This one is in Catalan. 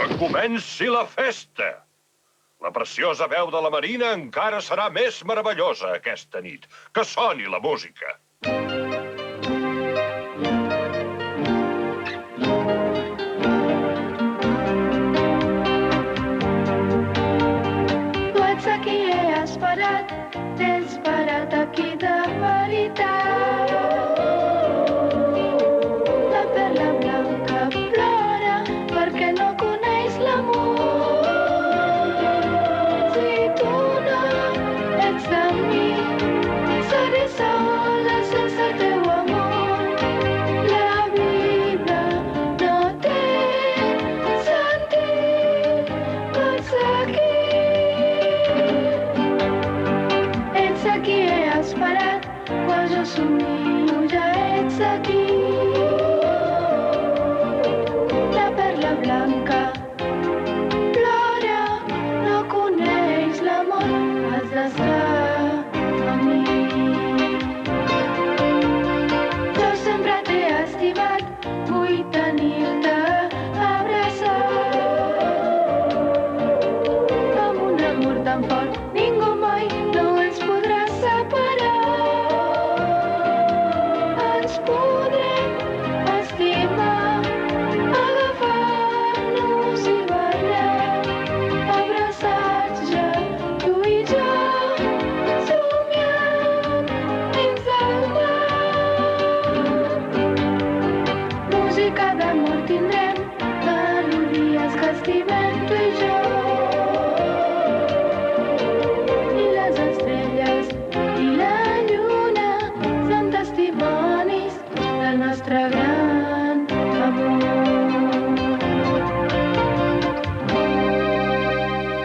Que comenci la festa! La preciosa veu de la Marina encara serà més meravellosa aquesta nit. Que soni la música! Tu ets aquí, he esperat, t'he esperat aquí de veritat. La perla blanca plora perquè no coneix l'amor. Si tu no ets de mi, seré sola sense el teu amor. La vida no té sentit, tu ets aquí. Ets aquí, he esperat, quan jo somio.